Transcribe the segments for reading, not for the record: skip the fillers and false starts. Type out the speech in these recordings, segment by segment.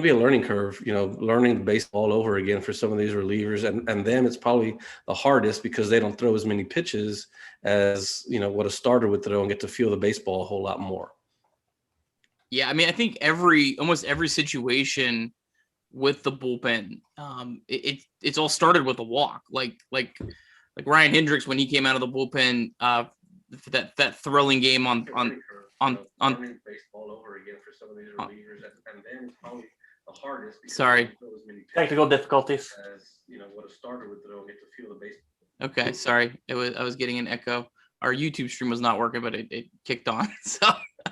be a learning curve, learning the baseball all over again for some of these relievers, and them it's probably the hardest because they don't throw as many pitches as what a starter would throw and get to feel the baseball a whole lot more. Yeah, I mean, I think almost every situation with the bullpen, it's all started with a walk. Like Ryan Hendricks when he came out of the bullpen, that thrilling game on baseball over again for some of these relievers, and then it's probably the hardest. Sorry, technical difficulties. As what a starter would throw and get to feel the baseball. Okay, sorry, I was getting an echo. Our YouTube stream was not working, but it kicked on. So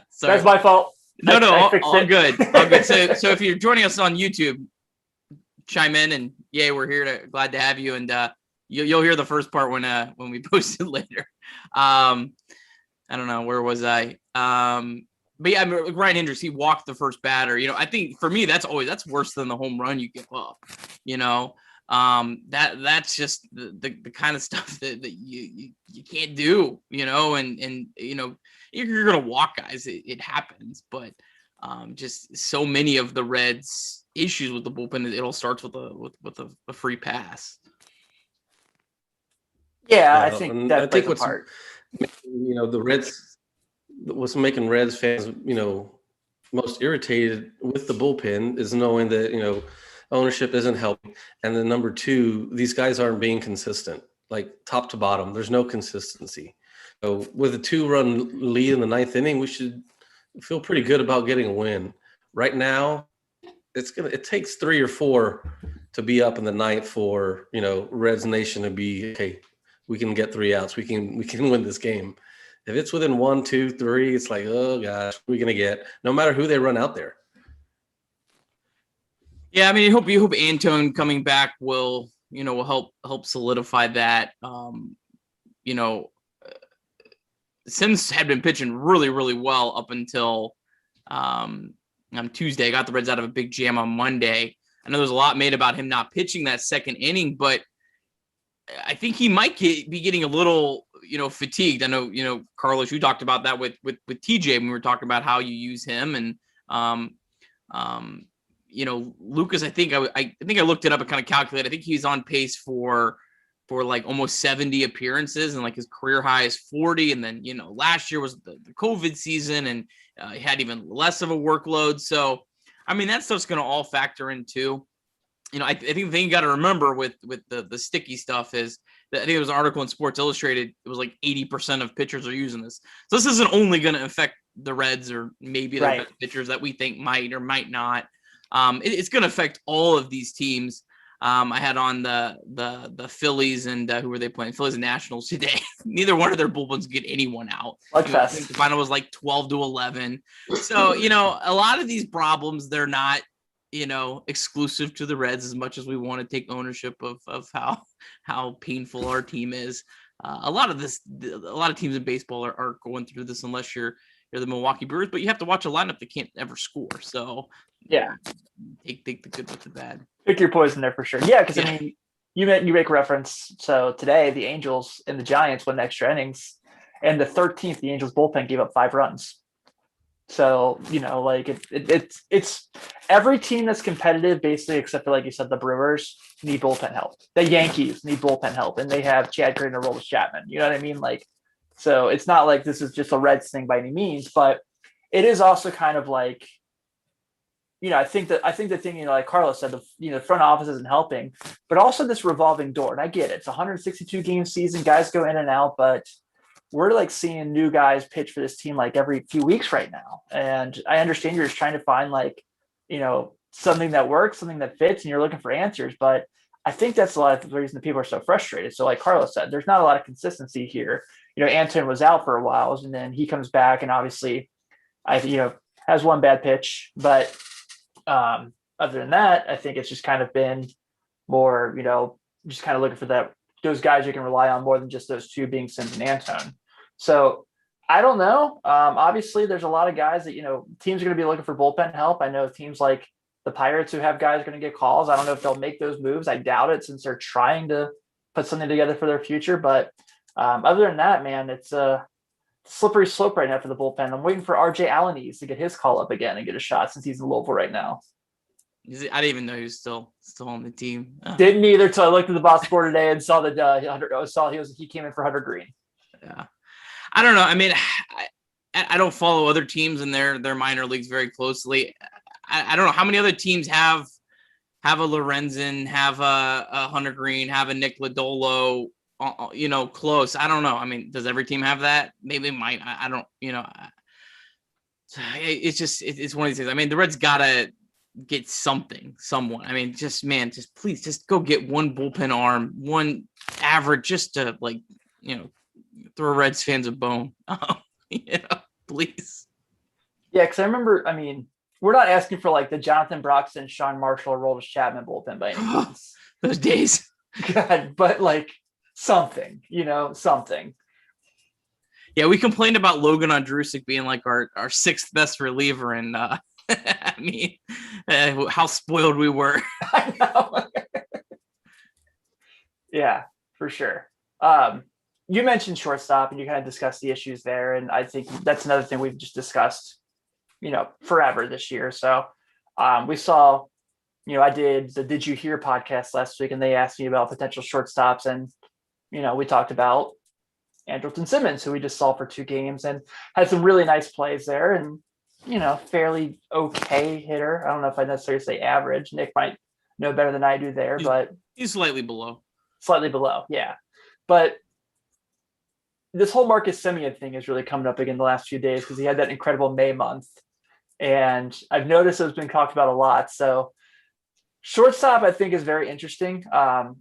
sorry. That's my fault. No, all good. All good. So if you're joining us on YouTube, chime in, and we're here glad to have you. And you'll hear the first part when we post it later. I don't know, where was I? But yeah, Ryan Hendricks, he walked the first batter. I think for me that's worse than the home run you give up. That's just the kind of stuff that you can't do. And you're gonna walk guys. It happens, but just so many of the Reds' issues with the bullpen, it all starts with a free pass. Yeah, I think that plays a part. The Reds, what's making Reds fans, most irritated with the bullpen is knowing that, ownership isn't helping. And then number two, these guys aren't being consistent, like top to bottom. There's no consistency. So with a 2-run lead in the ninth inning, we should feel pretty good about getting a win. Right now, it takes 3 or 4 to be up in the ninth for, Reds Nation to be, okay, we can get 3 outs. We can win this game. If it's within 1, 2, 3, it's like, oh gosh, what are we gonna get? No matter who they run out there. Yeah, I mean, you hope Antone coming back will help solidify that. Sims had been pitching really, really well up until on Tuesday. I got the Reds out of a big jam on Monday. I know there's a lot made about him not pitching that second inning, but I think he might be getting a little, fatigued. I know, Carlos, you talked about that with TJ when we were talking about how you use him, and Lucas. I think I looked it up and kind of calculated. I think he's on pace for like almost 70 appearances, and like his career high is 40. And then last year was the COVID season, and he had even less of a workload. So I mean, that stuff's going to all factor in too. I think the thing you got to remember with the sticky stuff is that I think there was an article in Sports Illustrated. It was like 80% of pitchers are using this. So this isn't only going to affect the Reds or maybe the pitchers that we think might or might not. It's going to affect all of these teams. I had on the Phillies and who were they playing? Phillies and Nationals today. Neither one of their bullpens get anyone out. I think the final was like 12-11. So a lot of these problems, they're not exclusive to the Reds as much as we want to take ownership of how painful our team is. A lot of teams in baseball are going through this unless you're the Milwaukee Brewers, but you have to watch a lineup that can't ever score. So yeah, take the good with the bad. Pick your poison there for sure. Yeah, because I mean, you make reference. So today the Angels and the Giants went extra innings, and the 13th the Angels bullpen gave up 5 runs. So it's every team that's competitive, basically, except for, like you said, the Brewers need bullpen help. The Yankees need bullpen help, and they have Chad Green and Aroldis Chapman. You know what I mean? So it's not like this is just a Reds thing by any means, but it is also kind of like, I think the thing, like Carlos said, the front office isn't helping, but also this revolving door. And I get it. It's a 162 game season. Guys go in and out, but we're like seeing new guys pitch for this team like every few weeks right now. And I understand you're just trying to find something that works, something that fits, and you're looking for answers. But I think that's a lot of the reason that people are so frustrated. So like Carlos said, there's not a lot of consistency here. Anton was out for a while, and then he comes back, and obviously has one bad pitch. But other than that, I think it's just kind of been more, just kind of looking for those guys you can rely on more than just those two being Sims and Antone. So I don't know. Obviously, there's a lot of guys that, teams are going to be looking for bullpen help. I know teams like the Pirates who have guys going to get calls. I don't know if they'll make those moves. I doubt it, since they're trying to put something together for their future. But other than that, man, it's a slippery slope right now for the bullpen. I'm waiting for RJ Alanis to get his call up again and get a shot, since he's in Louisville right now. I didn't even know he was still on the team. Didn't either till I looked at the box score today and saw that he came in for Hunter Green. Yeah, I don't know. I mean, I don't follow other teams in their minor leagues very closely. I don't know how many other teams have a Lorenzen, have a Hunter Green, have a Nick Lodolo, close. I don't know. I mean, does every team have that? Maybe it might. I don't. It's just it's one of these things. I mean, the Reds gotta get someone. I mean, just please just go get one bullpen arm, one average, just to throw Reds fans a bone. Please. Yeah, because I remember. I mean, we're not asking for like the Jonathan Broxton, Sean Marshall, Aroldis Chapman bullpen by any means. Those days. God, but like something, something. Yeah, we complained about Logan Ondrusek being like our sixth best reliever, and I mean, how spoiled we were. I know. Yeah, for sure. You mentioned shortstop, and you kind of discussed the issues there, and I think that's another thing we've just discussed, forever this year. So we saw, I did the Did You Hear podcast last week, and they asked me about potential shortstops, and we talked about Andrelton Simmons, who we just saw for 2 games and had some really nice plays there, and fairly okay hitter. I don't know if I necessarily say average. Nick might know better than I do there, but he's slightly below. Yeah. But this whole Marcus Semien thing is really coming up again the last few days because he had that incredible May month, and I've noticed it's been talked about a lot. So shortstop, I think, is very interesting.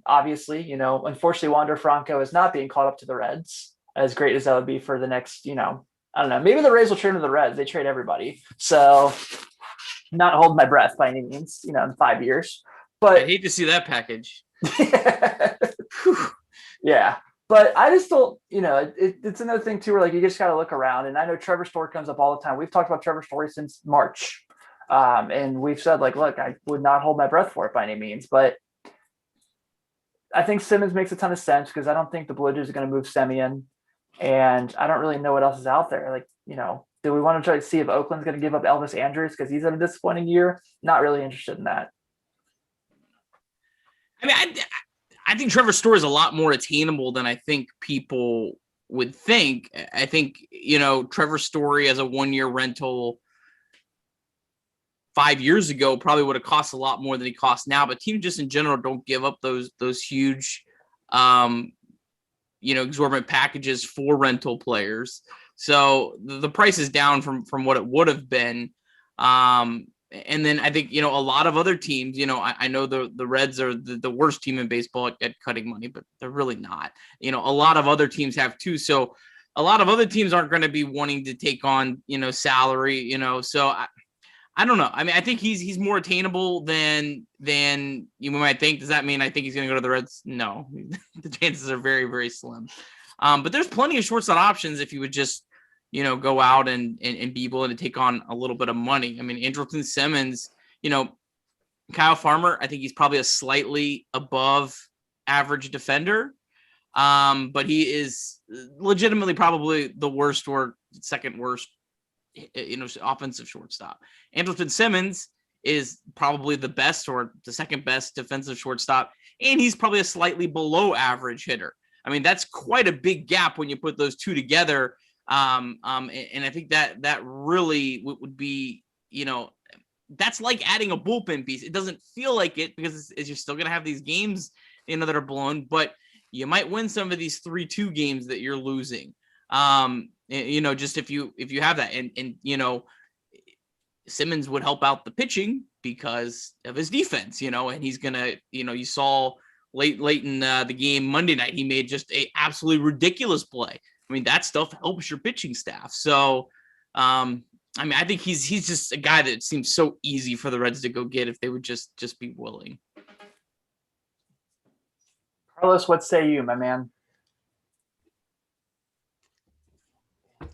Obviously, unfortunately, Wander Franco is not being caught up to the Reds, as great as that would be for the next, I don't know, maybe the Rays will trade to the Reds. They trade everybody. So not holding my breath by any means, in 5 years. But I hate to see that package. Yeah. But I just don't, it's another thing too, where like you just got to look around. And I know Trevor Story comes up all the time. We've talked about Trevor Story since March. And we've said, like, look, I would not hold my breath for it by any means. But I think Simmons makes a ton of sense because I don't think the Blue Jays are going to move Semien. And I don't really know what else is out there. Like, do we want to try to see if Oakland's going to give up Elvis Andrus because he's had a disappointing year? Not really interested in that. I mean, I think Trevor Story is a lot more attainable than I think people would think. I think, Trevor Story as a 1-year rental 5 years ago probably would have cost a lot more than he costs now. But teams just in general don't give up those huge, exorbitant packages for rental players. So the price is down from what it would have been. And then I think, a lot of other teams, I know the Reds are the worst team in baseball at cutting money, but they're really not. A lot of other teams have too. So a lot of other teams aren't going to be wanting to take on, salary, so I don't know. I mean, I think he's more attainable than you might think. Does that mean I think he's going to go to the Reds? No, the chances are very, very slim. But there's plenty of shortstop options if you would just, go out and be willing to take on a little bit of money. I mean, Andrelton Simmons, Kyle Farmer, I think he's probably a slightly above average defender. But he is legitimately probably the worst or second worst, offensive shortstop. Andrelton Simmons is probably the best or the second best defensive shortstop, and he's probably a slightly below average hitter. I mean, that's quite a big gap when you put those two together. And I think that really would be, that's like adding a bullpen piece. It doesn't feel like it because you're still going to have these games, that are blown, but you might win some of these 3-2 games that you're losing. Just if you have that and Simmons would help out the pitching because of his defense, and he's gonna, you saw late in the game Monday night, he made just a absolutely ridiculous play. I mean, that stuff helps your pitching staff. So, I think he's just a guy that seems so easy for the Reds to go get if they would just be willing. Carlos, what say you, my man?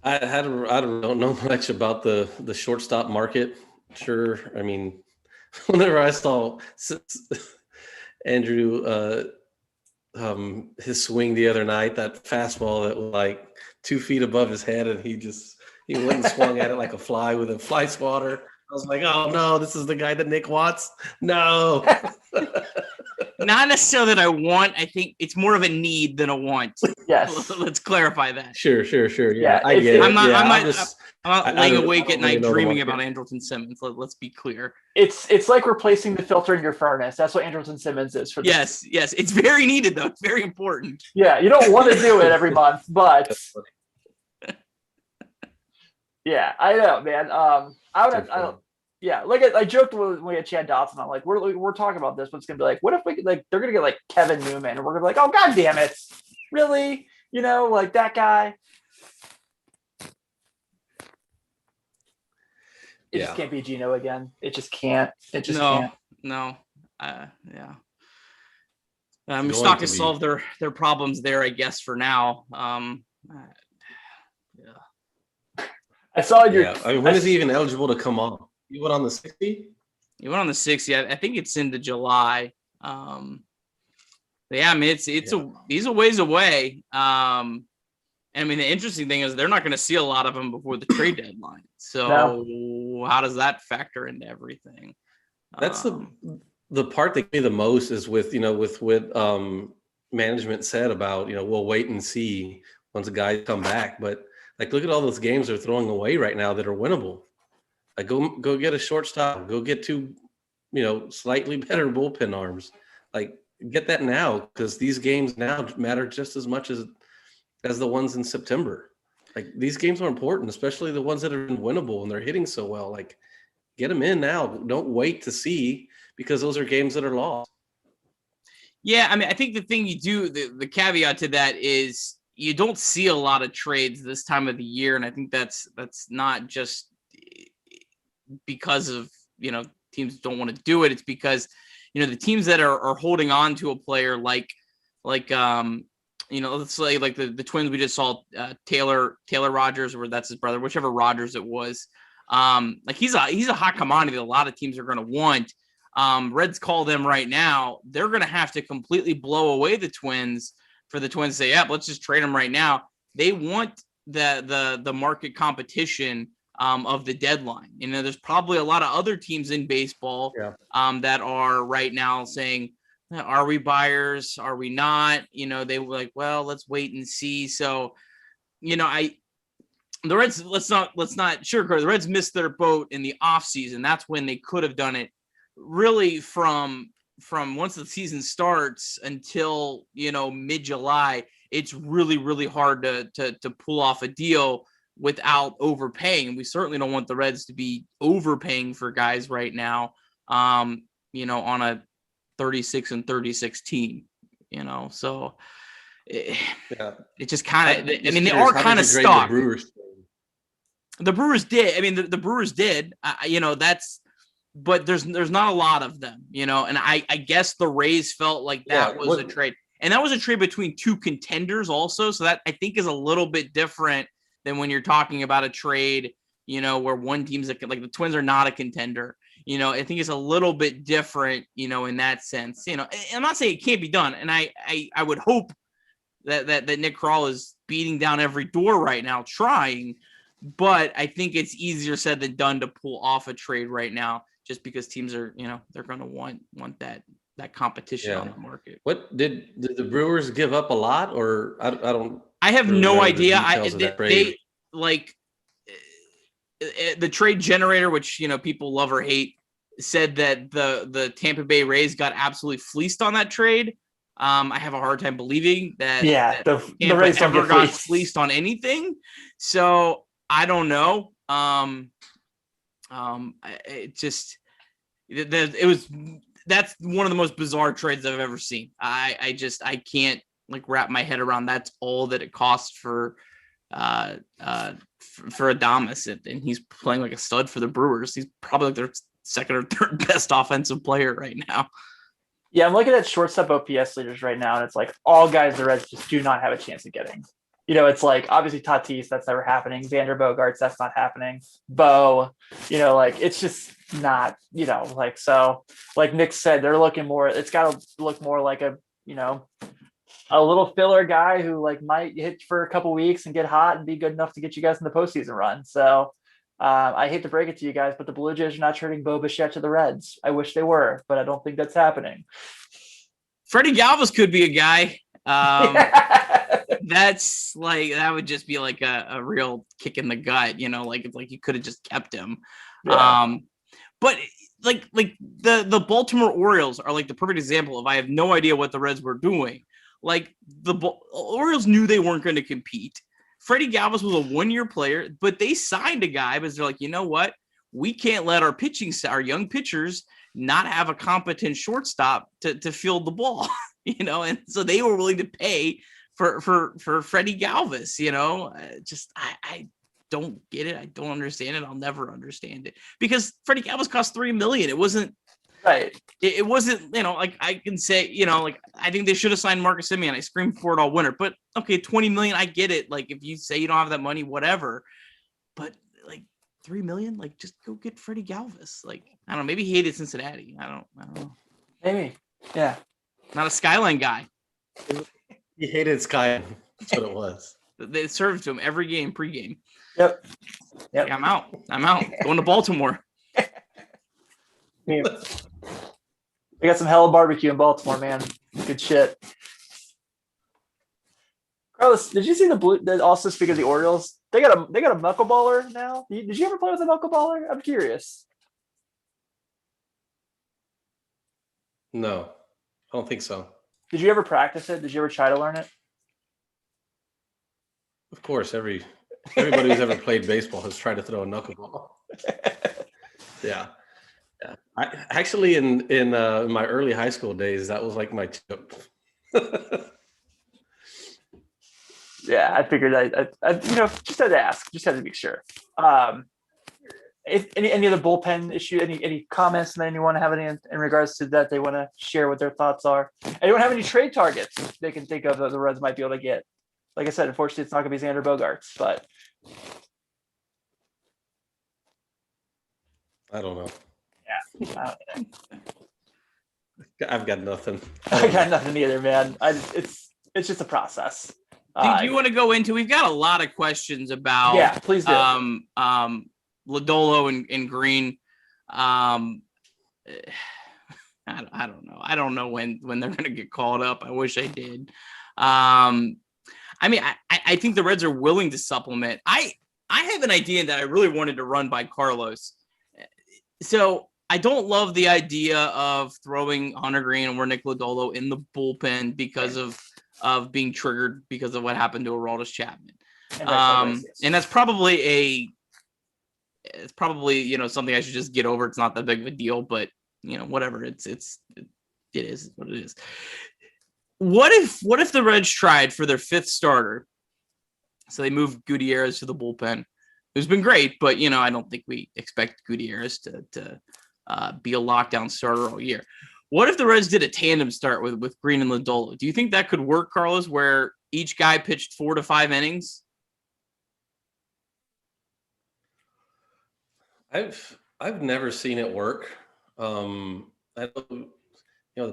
I don't know much about the shortstop market. Sure. I mean, whenever I saw Andrew his swing the other night, that fastball that was like 2 feet above his head, and he went and swung at it like a fly with a fly swatter. I was like, oh no, this is the guy that Nick wants. No. Not necessarily that I want. I think it's more of a need than a want. Yes. Let's clarify that. Sure. Yeah, Yeah, I it's- get it. I'm not- Yeah, I'm not- I'm I not laying don't- awake I don't at night really know the dreaming market. about Andrelton Simmons. Let's be clear. It's like replacing the filter in your furnace. That's what Andrelton Simmons is for this. Yes. It's very needed though. It's very important. Yeah, you don't want to do it every month, but That's funny. yeah, I know, man. I would. That's I don't. funny. Yeah, like I joked when we had Chad Dotson. I'm like, we're talking about this, but it's gonna be like, what if we could, like, they're gonna get like Kevin Newman, and we're gonna be like, oh god damn it, really? You know, like that guy. It Yeah. just can't be Gino again. It just can't. It just No. can't. No. Yeah. Going Stock to has be. solved their problems there, I guess, for now. I saw your. Yeah. I mean, when is he even eligible to come on? He went on the 60? You went on the 60. I think it's into July. But yeah, I mean, he's a ways away. I mean, the interesting thing is they're not going to see a lot of him before the trade deadline. So how does that factor into everything? That's the part that gave me the most is with what management said about, we'll wait and see once the guys come back. But like, look at all those games they're throwing away right now that are winnable. Like, go get a shortstop, go get two, slightly better bullpen arms. Like, get that now, because these games now matter just as much as the ones in September. Like, these games are important, especially the ones that are winnable and they're hitting so well. Like, get them in now. Don't wait to see, because those are games that are lost. Yeah, I mean, I think the thing you do, the caveat to that is you don't see a lot of trades this time of the year, and I think that's not just because of teams don't want to do it. It's because the teams that are holding on to a player like let's say like the Twins we just saw, Taylor Rogers, or that's his brother, whichever Rogers it was. Like he's a hot commodity that a lot of teams are going to want. Reds call them right now. They're going to have to completely blow away the Twins for the Twins to say, yeah, let's just trade them right now. They want the market competition of the deadline. There's probably a lot of other teams in baseball that are right now saying, are we buyers? Are we not? They were like, well, let's wait and see. So, the Reds, let's not sugarcoat. The Reds missed their boat in the offseason. That's when they could have done it. Really, from once the season starts until mid-July, it's really, really hard to pull off a deal without overpaying. We certainly don't want the Reds to be overpaying for guys right now. On a 36-36 team. So it just kind of. I mean, they are kind of stuck. The Brewers did. I mean, the Brewers did. But there's not a lot of them, and I guess the Rays felt like that was a trade, and that was a trade between two contenders also. So that I think is a little bit different than when you're talking about a trade, where one team's like the Twins are not a contender. I think it's a little bit different, in that sense. I'm not saying it can't be done, and I would hope that Nick Krall is beating down every door right now, trying. But I think it's easier said than done to pull off a trade right now, just because teams are, they're going to want that competition on the market. What did the Brewers give up a lot, or I don't? I have no idea. They like the trade generator, which people love or hate, said that the Tampa Bay Rays got absolutely fleeced on that trade. I have a hard time believing that. Yeah, the Rays don't ever get got fleeced. fleeced on anything. So I don't know. That's one of the most bizarre trades I've ever seen. I can't wrap my head around that's all that it costs for Adames, and he's playing like a stud for the Brewers. He's probably like their second or third best offensive player right now. Yeah, I'm looking at shortstop OPS leaders right now, and it's like all guys the Reds just do not have a chance of getting. It's like obviously Tatis, that's never happening. Vander Bogarts, that's not happening. Bo, it's just not, so like Nick said, they're looking more, it's got to look more like a little filler guy who might hit for a couple weeks and get hot and be good enough to get you guys in the postseason run. So I hate to break it to you guys, but the Blue Jays are not trading Bo Bichette to the Reds. I wish they were, but I don't think that's happening. Freddie Galvis could be a guy. Yeah. That's like that would just be like a real kick in the gut, like it's like you could have just kept him. Yeah. But like the Baltimore Orioles are like the perfect example of I have no idea what the Reds were doing. Like the Orioles knew they weren't going to compete. Freddie Galvis was a 1-year player, but they signed a guy because they're like, you know what? We can't let our young pitchers not have a competent shortstop to field the ball, and so they were willing to pay for Freddie Galvis, I don't get it. I don't understand it. I'll never understand it because Freddie Galvis cost $3 million. It wasn't Right. It wasn't, like I can say, like I think they should have signed Marcus Semien. I screamed for it all winter, but okay, 20 million. I get it. Like if you say you don't have that money, whatever, but like 3 million, like just go get Freddie Galvis. Like, I don't know, maybe he hated Cincinnati. I don't know. Maybe. Yeah. Not a Skyline guy. He hated Sky. That's what it was. They served to him every game, pregame. Yep. Like, I'm out. Going to Baltimore. We got some hella barbecue in Baltimore, man. Good shit. Carlos, did you see also speak of the Orioles? They got a knuckleballer now. Did you ever play with a knuckleballer? I'm curious. No, I don't think so. Did you ever practice it? Did you ever try to learn it? Of course, everybody who's ever played baseball has tried to throw a knuckleball. Yeah. I actually in my early high school days, that was like my tip. Yeah, I figured I just had to ask, just had to be sure. If any other bullpen issue, any comments that anyone have any in regards to that they want to share what their thoughts are? Anyone have any trade targets they can think of that the Reds might be able to get? Like I said, unfortunately, it's not going to be Xander Bogaerts, but I don't know. yeah, I've got nothing. I got nothing either, man. It's just a process. Do you want to go into? We've got a lot of questions about. Yeah, please do. Lodolo and Green. I don't know. I don't know when they're going to get called up. I wish I did. I mean, I think the Reds are willing to supplement. I have an idea that I really wanted to run by Carlos. So I don't love the idea of throwing Hunter Green or Nick Lodolo in the bullpen because of being triggered because of what happened to Aroldis Chapman. And that's probably something I should just get over. It's not that big of a deal, but whatever. It is what it is. What if the Reds tried for their 5th starter? So they moved Gutierrez to the bullpen, who's been great, but I don't think we expect Gutierrez to be a lockdown starter all year. What if the Reds did a tandem start with Green and Lodolo? Do you think that could work, Carlos, where each guy pitched 4 to 5 innings? I've never seen it work. The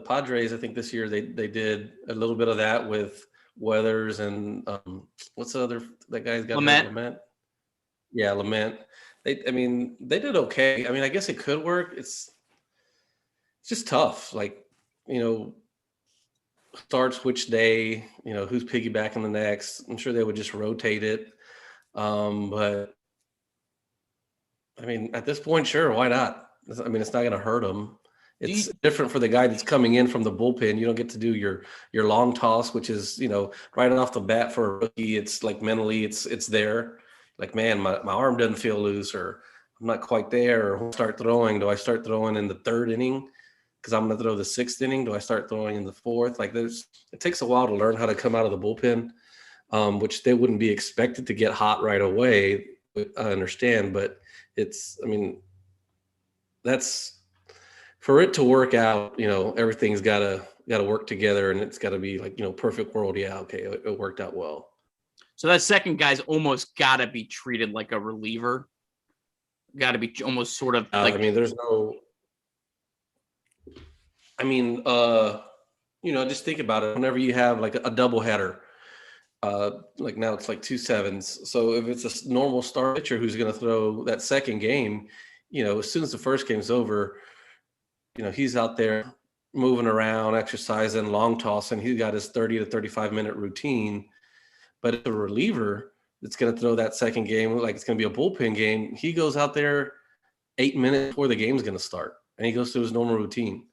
Padres, I think this year they did a little bit of that with Weathers and what's the other that guy's got Lamet. Yeah, Lamet. They did okay. I mean, I guess it could work. It's just tough. Like, starts which day, who's piggybacking the next. I'm sure they would just rotate it. But I mean, at this point, sure, why not? I mean, it's not going to hurt them. It's different for the guy that's coming in from the bullpen. You don't get to do your long toss, which is, right off the bat for a rookie. It's like mentally it's there. Like, man, my arm doesn't feel loose, or I'm not quite there, or when I start throwing, do I start throwing in the 3rd inning? Because I'm going to throw the 6th inning. Do I start throwing in the 4th? Like, it takes a while to learn how to come out of the bullpen, which they wouldn't be expected to get hot right away. I understand, but that's for it to work out. Everything's got to work together, and it's got to be like, perfect world. Yeah, okay, it worked out well. So that second guy's almost got to be treated like a reliever. Got to be almost sort of like. There's no. Just think about it. Whenever you have like a doubleheader, Like now it's like 2 sevens. So if it's a normal star pitcher who's going to throw that second game, as soon as the first game's over, he's out there moving around, exercising, long tossing. He's got his 30 to 35-minute routine. But if a reliever that's going to throw that second game, like it's going to be a bullpen game, he goes out there 8 minutes before the game's going to start, and he goes through his normal routine.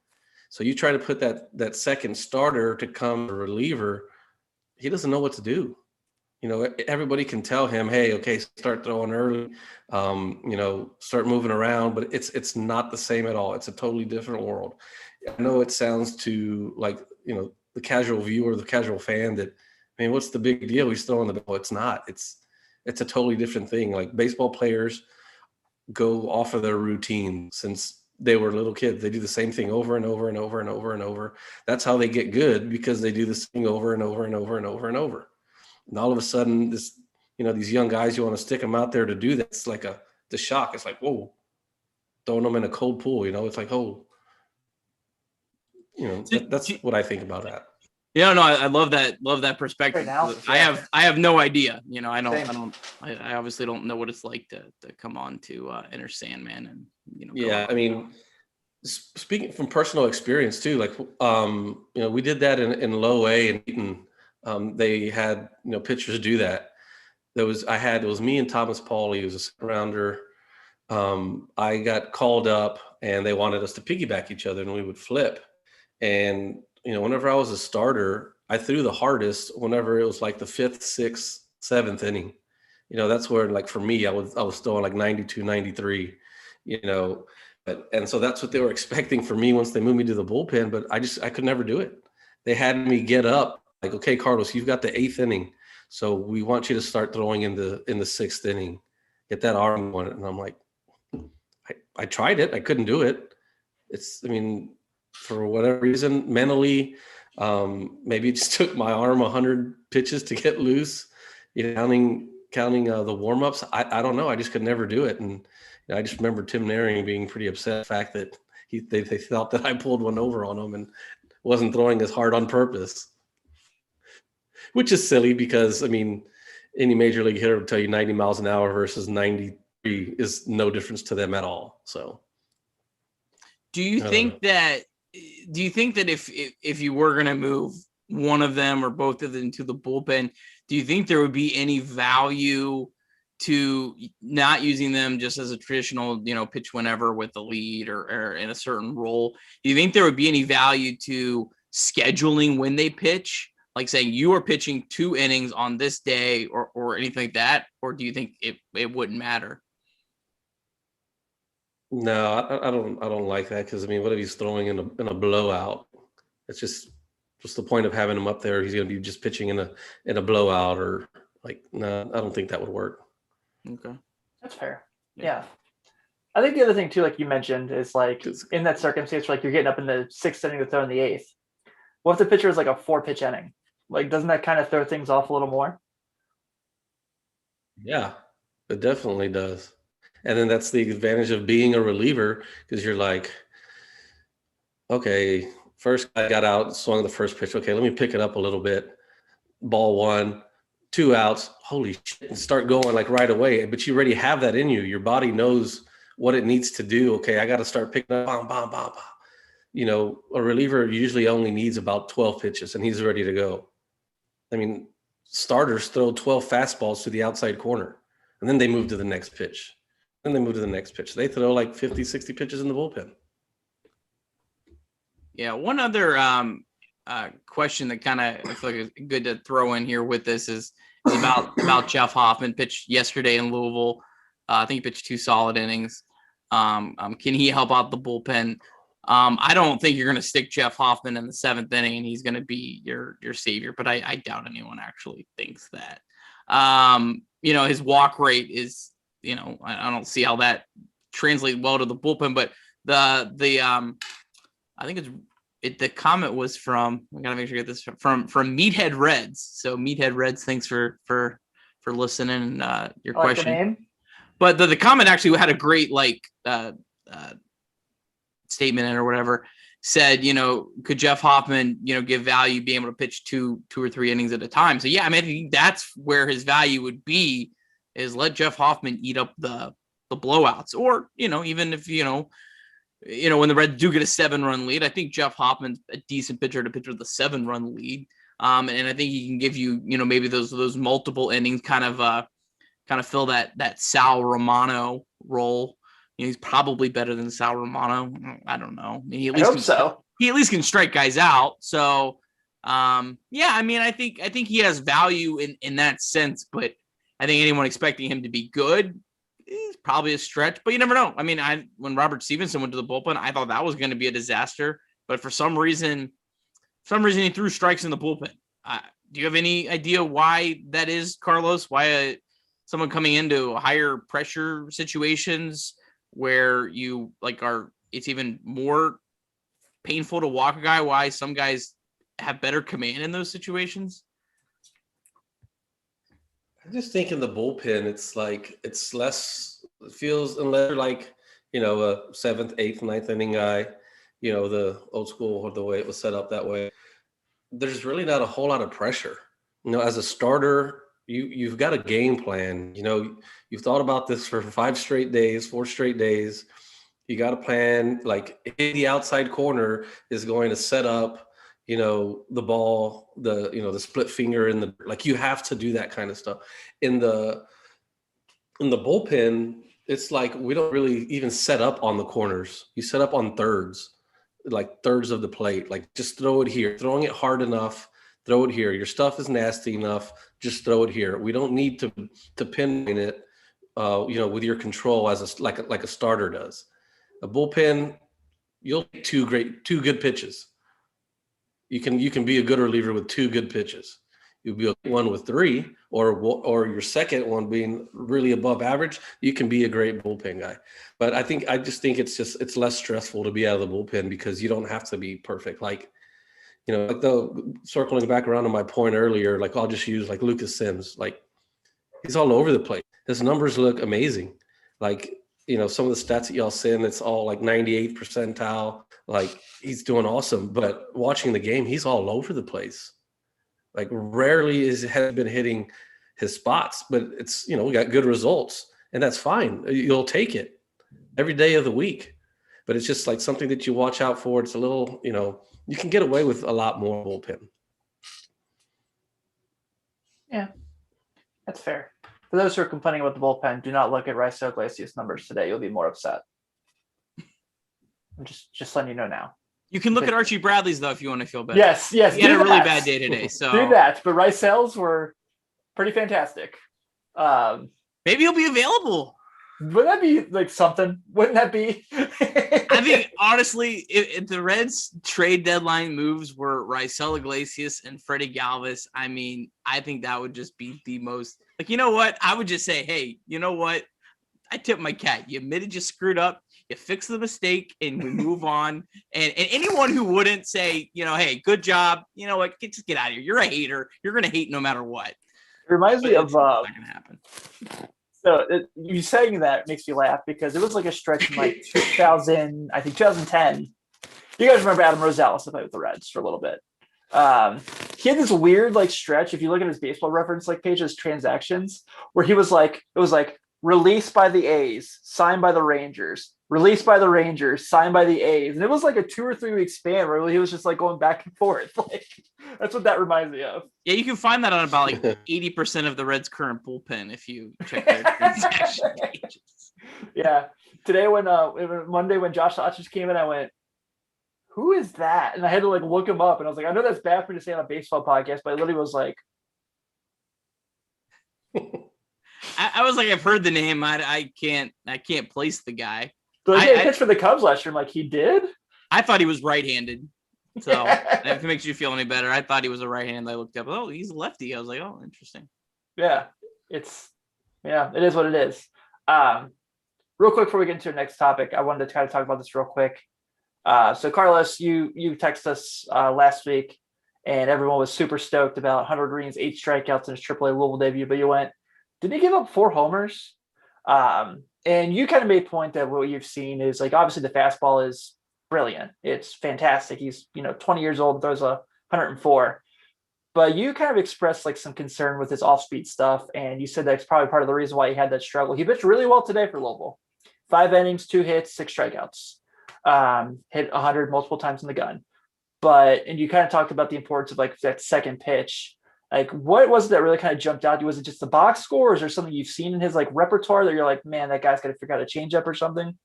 So you try to put that second starter to come a reliever, he doesn't know what to do. Everybody can tell him, hey, okay, start throwing early, start moving around, but it's not the same at all. It's a totally different world. I know it sounds to like, the casual viewer, the casual fan that, what's the big deal? He's throwing the ball. It's not. It's a totally different thing. Like baseball players go off of their routine since they were little kids. They do the same thing over and over and over and over and over. That's how they get good, because they do this thing over and over and over and over and over. And all of a sudden, these young guys, you want to stick them out there to do that. It's like the shock. It's like, whoa, throwing them in a cold pool. It's like, oh, that's what I think about that. Yeah, no, I love that perspective. Right now, I have no idea. I obviously don't know what it's like to come on to Enter Sandman and Yeah, speaking from personal experience too, like we did that in low A and Eaton. They had pitchers do that. It was me and Thomas Pauly, who was a second rounder. I got called up and they wanted us to piggyback each other and we would flip. And whenever I was a starter, I threw the hardest whenever it was like the 5th, 6th, 7th inning. That's where, like, for me, I was throwing like 92, 93, and so that's what they were expecting for me once they moved me to the bullpen, but I could never do it. They had me get up like, okay, Carlos, you've got the 8th inning. So we want you to start throwing in the 6th inning, get that arm going. And I'm like, I tried it. I couldn't do it. For whatever reason, mentally, maybe it just took my arm 100 pitches to get loose, counting the warm-ups. I don't know. I just could never do it. And I just remember Tim Naring being pretty upset the fact that they thought that I pulled one over on him and wasn't throwing as hard on purpose, which is silly because, any major league hitter will tell you 90 miles an hour versus 93 is no difference to them at all. So do you think that if you were going to move one of them or both of them to the bullpen, do you think there would be any value to not using them just as a traditional, pitch whenever with the lead or in a certain role? Do you think there would be any value to scheduling when they pitch, like saying you are pitching 2 innings on this day or anything like that? Or do you think it wouldn't matter? No, I don't like that, because what if he's throwing in a blowout? It's just what's the point of having him up there? He's going to be just pitching in a blowout, or like, no, I don't think that would work. Okay, that's fair. Yeah. I think the other thing too, like you mentioned, is like in that circumstance, like you're getting up in the 6th inning to throw in the 8th. What if the pitcher is like a 4-pitch inning? Like, doesn't that kind of throw things off a little more? Yeah, it definitely does. And then that's the advantage of being a reliever, because you're like, okay, first guy got out, swung the first pitch. Okay, let me pick it up a little bit. Ball 1, 2 outs. Holy shit, and start going like right away. But you already have that in you. Your body knows what it needs to do. Okay, I got to start picking up. Bam, bam, bam, bam. A reliever usually only needs about 12 pitches and he's ready to go. Starters throw 12 fastballs to the outside corner and then they move to the next pitch. Then they move to the next pitch. They throw like 50, 60 pitches in the bullpen. Yeah. One other question that kind of I feel like is good to throw in here with this is about Jeff Hoffman. Pitched yesterday in Louisville. I think he pitched 2 solid innings. Can he help out the bullpen? I don't think you're going to stick Jeff Hoffman in the 7th inning and he's going to be your savior, but I doubt anyone actually thinks that. His walk rate is, I don't see how that translates well to the bullpen, but I think the comment was from, I gotta make sure I get this from Meathead Reds. So Meathead Reds, thanks for listening and your question. But the comment actually had a great statement in or whatever. said, could Jeff Hoffman, give value, being able to pitch two or three innings at a time. So yeah, I mean, I think that's where his value would be, is let Jeff Hoffman eat up the blowouts, or, even if, when the Reds do get a 7-run lead, I think Jeff Hoffman's a decent pitcher to pitch with a 7-run lead. And I think he can give you, maybe those multiple innings, kind of fill that Sal Romano role. He's probably better than Sal Romano. I don't know. I mean, I hope so. He at least can strike guys out. So, yeah, I mean, I think he has value in that sense, but I think anyone expecting him to be good is probably a stretch, but you never know. I mean, when Robert Stevenson went to the bullpen, I thought that was going to be a disaster, but for some reason he threw strikes in the bullpen. Do you have any idea why that is, Carlos? Why someone coming into higher pressure situations where you it's even more painful to walk a guy, why some guys have better command in those situations? I just think in the bullpen, it feels unless you're like, a 7th, 8th, 9th inning guy, the old school or the way it was set up that way. There's really not a whole lot of pressure. As a starter, you've got a game plan. You've thought about this for 4 straight days. You got a plan, like the outside corner is going to set up, the ball, the split finger you have to do that kind of stuff. In the bullpen, it's like we don't really even set up on the corners. You set up on thirds of the plate. Like, just throw it here, throwing it hard enough, throw it here. Your stuff is nasty enough, just throw it here. We don't need to pinpoint it, with your control as like a starter does. A bullpen, you'll take 2 good pitches. You can be a good reliever with 2 good pitches. You'll be one with 3, or your second one being really above average. You can be a great bullpen guy. But I just think it's less stressful to be out of the bullpen because you don't have to be perfect. Circling back around to my point earlier, I'll just use Lucas Sims. He's all over the place. His numbers look amazing. Some of the stats that y'all send, it's all 98th percentile. He's doing awesome, but watching the game, he's all over the place. Rarely has been hitting his spots, but it's, we got good results, and that's fine. You'll take it every day of the week, but it's just something that you watch out for. It's a little, you can get away with a lot more bullpen. Yeah, that's fair. For those who are complaining about the bullpen, do not look at Raisel Iglesias numbers today. You'll be more upset. I'm just letting you know now. You can look at Archie Bradley's, though, if you want to feel better. Yes. He had a really bad day today. So do that. But Raisel's were pretty fantastic. Maybe he'll be available. Would that be something? Wouldn't that be? I think, honestly, if the Reds trade deadline moves were Raisel Iglesias and Freddie Galvis, I mean, I think that would just be the most you know what? I would just say, hey, you know what? I tip my cat. You admitted you screwed up. You fix the mistake and we move on. And anyone who wouldn't say, hey, good job, you know what? Just get out of here. You're a hater. You're going to hate no matter what. It reminds me of not going to happen. So you saying that makes me laugh because it was a stretch in 2010. You guys remember Adam Rosales played with the Reds for a little bit. He had this weird stretch. If you look at his Baseball Reference page, his transactions, where he was it was released by the A's, signed by the Rangers, released by the Rangers, signed by the A's, and it was a 2 or 3 week span where he was just going back and forth. That's what that reminds me of. Yeah, you can find that on about 80% of the Reds' current bullpen if you check their transaction pages. Yeah, today Monday when Josh Hotchins came in, I went, who is that? And I had to look him up, and I was I know that's bad for me to say on a baseball podcast, but I literally was I was I've heard the name. I can't place the guy. But he pitched for the Cubs last year. I'm he did? I thought he was right-handed. So if it makes you feel any better, I thought he was a right-handed. I looked up, oh, he's a lefty. I was oh, interesting. Yeah, it is what it is. Real quick before we get into our next topic, I wanted to try to talk about this real quick. So Carlos, you texted us last week, and everyone was super stoked about Hunter Green's 8 strikeouts in his AAA Louisville debut. But you went, did he give up 4 homers? And you kind of made point that what you've seen is obviously the fastball is brilliant. It's fantastic. He's 20 years old, throws a 104. But you kind of expressed like some concern with his off-speed stuff, and you said that's probably part of the reason why he had that struggle. He pitched really well today for Louisville. 5 innings, 2 hits, 6 strikeouts. Hit 100 multiple times in the gun. And you kind of talked about the importance of like that second pitch. Like, what was it that really kind of jumped out to you? Was it just the box score, or is there something you've seen in his like repertoire that you're like, man, that guy's got to figure out a changeup or something?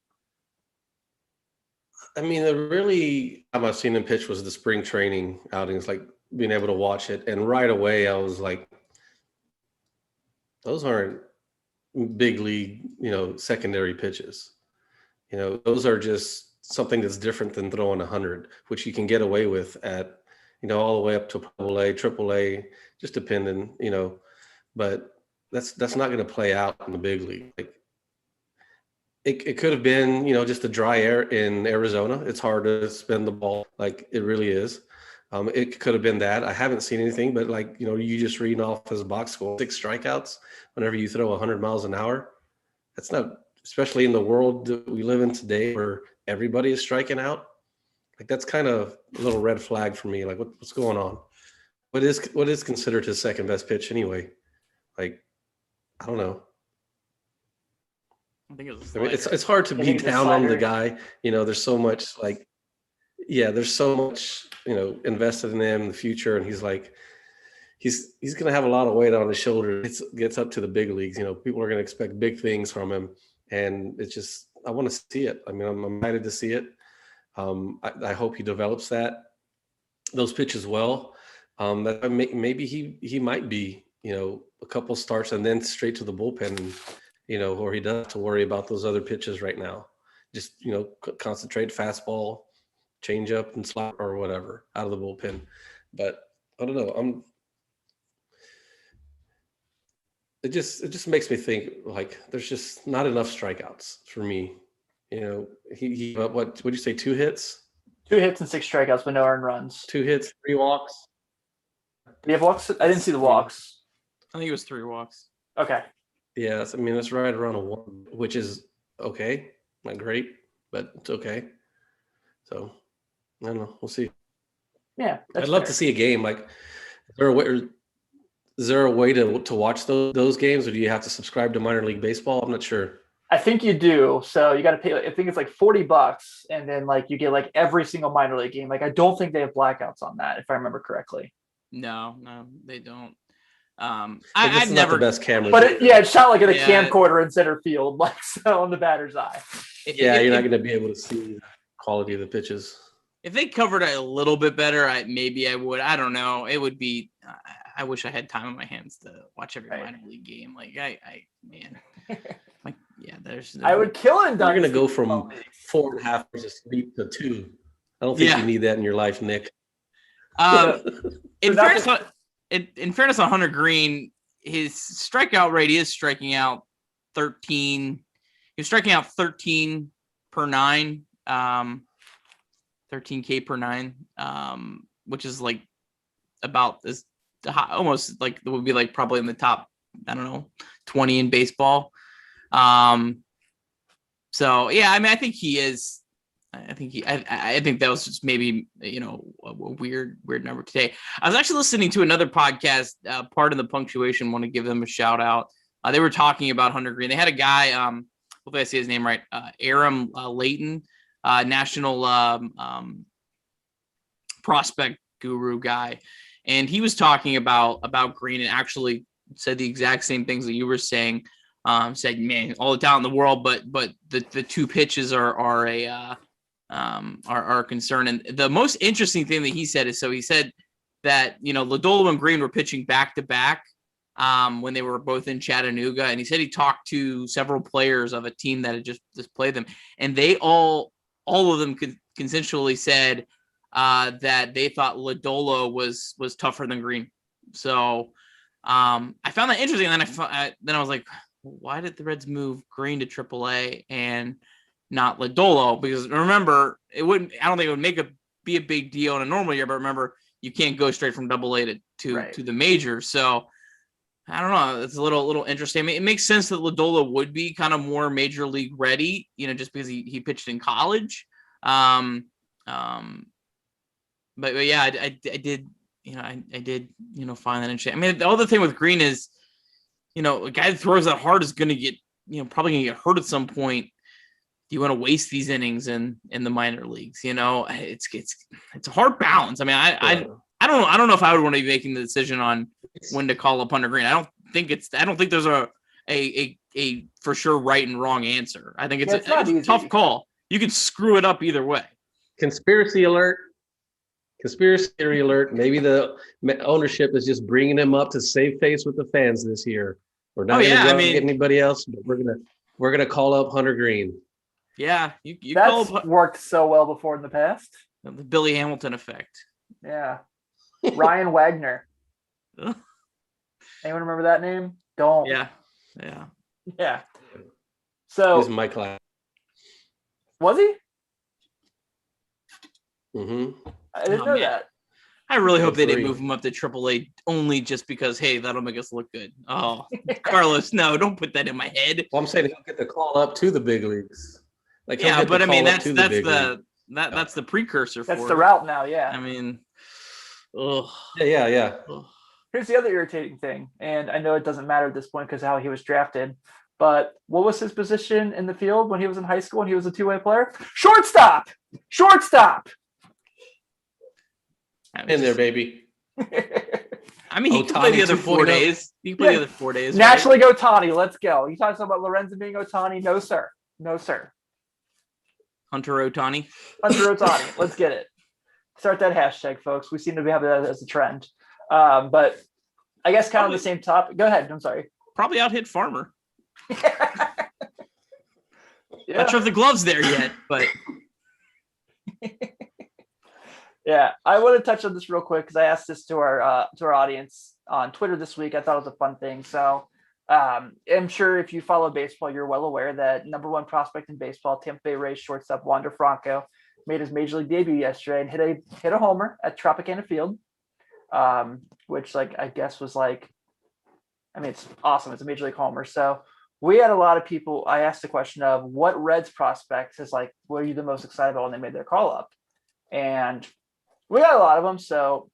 I mean, the really time I've seen him pitch was the spring training outings, like being able to watch it. And right away, I was like, those aren't big league, secondary pitches. Those are just something that's different than throwing 100, which you can get away with at, all the way up to AA, AAA, just depending, but that's not going to play out in the big league. Like it could have been, just the dry air in Arizona. It's hard to spin the ball. Like it really is. It could have been that. I haven't seen anything, but like, you just reading off his box score, 6 strikeouts whenever you throw 100 miles an hour. That's not, especially in the world that we live in today where everybody is striking out. Like that's kind of a little red flag for me. Like what's going on? What is considered his second best pitch anyway? Like, I don't know. I think it was. I mean, it's hard to be down on the guy. There's so much like, there's so much, invested in him in the future. And he's like, he's going to have a lot of weight on his shoulders. It gets up to the big leagues. People are going to expect big things from him. And it's just, I want to see it. I mean, I'm excited to see it. I hope he develops those pitches well. That maybe he might be, a couple starts and then straight to the bullpen, and, or he doesn't have to worry about those other pitches right now. Just, concentrate fastball, change up and slap or whatever out of the bullpen. But I don't know. It just makes me think like there's just not enough strikeouts for me. He what would you say, 2 hits? 2 hits and 6 strikeouts, but no earned runs. 2 hits, 3 walks. Do you have walks? I didn't see the walks. I think it was 3 walks. Okay. Yeah, that's right around a 1, which is okay. Not great, but it's okay. So I don't know. We'll see. Yeah, I'd love to see a game. Like, is there a way to watch those games, or do you have to subscribe to minor league baseball? I'm not sure. I think you do. So you got to pay. I think it's like $40, and then like you get like every single minor league game. Like I don't think they have blackouts on that, if I remember correctly. No, they don't. I've never the best camera, but it shot like at a camcorder in center field, like so on the batter's eye. You're not going to be able to see the quality of the pitches. If they covered it a little bit better, maybe I would. I don't know. It would be. I wish I had time on my hands to watch every minor league game. Like man, like there's. I would kill it. You're going to go from 4.5 hours of sleep to 2. I don't think you need that in your life, Nick. In fairness on Hunter Greene, his strikeout rate is striking out 13. He was striking out 13 per 9, 13K per 9, which is like about as almost like it would be like probably in the top, 20 in baseball. So yeah, I mean, I think he is. I think that was just maybe a weird number today. I was actually listening to another podcast, Part of the Punctuation. Want to give them a shout out. They were talking about Hunter Greene. They had a guy. Hopefully I say his name right. Aram Layton, national prospect guru guy, and he was talking about Greene and actually said the exact same things that you were saying. Said, man, all the talent in the world, but the 2 pitches are a concern. And the most interesting thing that he said is, he said that, Lodolo and Greene were pitching back to back when they were both in Chattanooga. And he said he talked to several players of a team that had just played them. And they all of them consensually said that they thought Lodolo was tougher than Greene. So I found that interesting. And then I was like, why did the Reds move Greene to AAA and not Lodolo? Because remember, I don't think it would be a big deal in a normal year, but remember, you can't go straight from AA to the major. So I don't know. It's a little interesting. I mean, it makes sense that Lodolo would be kind of more major league ready, just because he pitched in college. But yeah, I did, I did, find that interesting. I mean, the other thing with Green is, a guy that throws that hard is going to get, probably going to get hurt at some point. Do you want to waste these innings in the minor leagues? It's a hard balance. I mean, I don't know if I would want to be making the decision on when to call up Hunter Green. I don't think there's a for sure right and wrong answer. I think it's a tough call. You could screw it up either way. Conspiracy alert. Conspiracy theory alert. Maybe the ownership is just bringing him up to save face with the fans this year. We're not going to get anybody else, but we're gonna call up Hunter Green. Yeah, you that's worked so well before in the past. The Billy Hamilton effect. Yeah, Ryan Wagner. Anyone remember that name? Don't. Yeah. So this is my class. Was he? Mm-hmm. I didn't know that. I really hope they didn't move him up to AAA only just because, hey, that'll make us look good. Oh, Carlos, no, don't put that in my head. Well, I'm saying he'll get the call up to the big leagues. Yeah, but I mean that's the precursor. That's the route now. Yeah. I mean, yeah. Here's the other irritating thing, and I know it doesn't matter at this point because of how he was drafted. But what was his position in the field when he was in high school and he was a two-way player? Shortstop. In there, baby. I mean, he can play the other 4 days. You can play the other 4 days. Naturally, right? Ohtani. Let's go. You talking about Lorenzen being Ohtani? No, sir. Hunter Ohtani. Let's get it. Start that hashtag, folks. We seem to be having that as a trend. But I guess kind of the same topic. Go ahead. I'm sorry. Probably out-hit Farmer. Yeah. Not sure if the glove's there yet, but yeah, I want to touch on this real quick because I asked this to our audience on Twitter this week. I thought it was a fun thing. So I'm sure if you follow baseball, you're well aware that number one prospect in baseball, Tampa Bay Rays shortstop Wander Franco, made his major league debut yesterday and hit a homer at Tropicana Field, which I guess was it's awesome. It's a major league homer. So we had a lot of people. I asked the question of what Reds prospects is what are you the most excited about when they made their call up? And we got a lot of them. So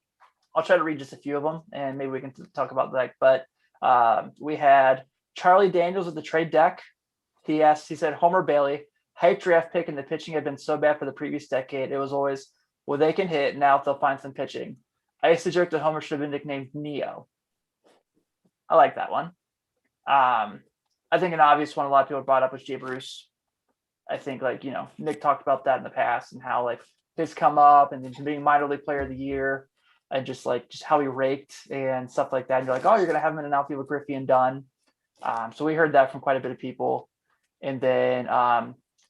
I'll try to read just a few of them and maybe we can talk about that. But we had Charlie Daniels at the trade deck. He said, Homer Bailey, hype draft pick, and the pitching had been so bad for the previous decade. It was always, well, they can hit. Now they'll find some pitching. I used to joke that Homer should have been nicknamed Neo. I like that one. I think an obvious one a lot of people brought up was Jay Bruce. I think Nick talked about that in the past and how his come up and then being minor league player of the year and just how he raked and stuff like that. And you're like, oh, you're going to have him in an outfield with Griffey and Dunn. So we heard that from quite a bit of people. And then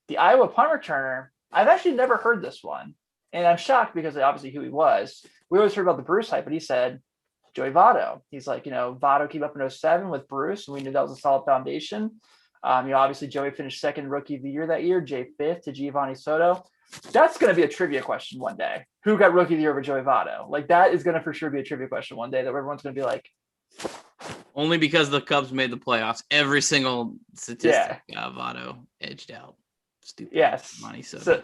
the Iowa punt returner, I've actually never heard this one. And I'm shocked because obviously who he was. We always heard about the Bruce hype, but he said Joey Votto. He's Votto came up in 2007 with Bruce, and we knew that was a solid foundation. Obviously Joey finished second rookie of the year that year, Jay fifth to Giovanni Soto. That's going to be a trivia question one day. Who got rookie of the year over Joey Votto? That is going to for sure be a trivia question one day that everyone's going to be like. Only because the Cubs made the playoffs. Every single statistic Votto edged out. Stupid. Yes. Money Soto.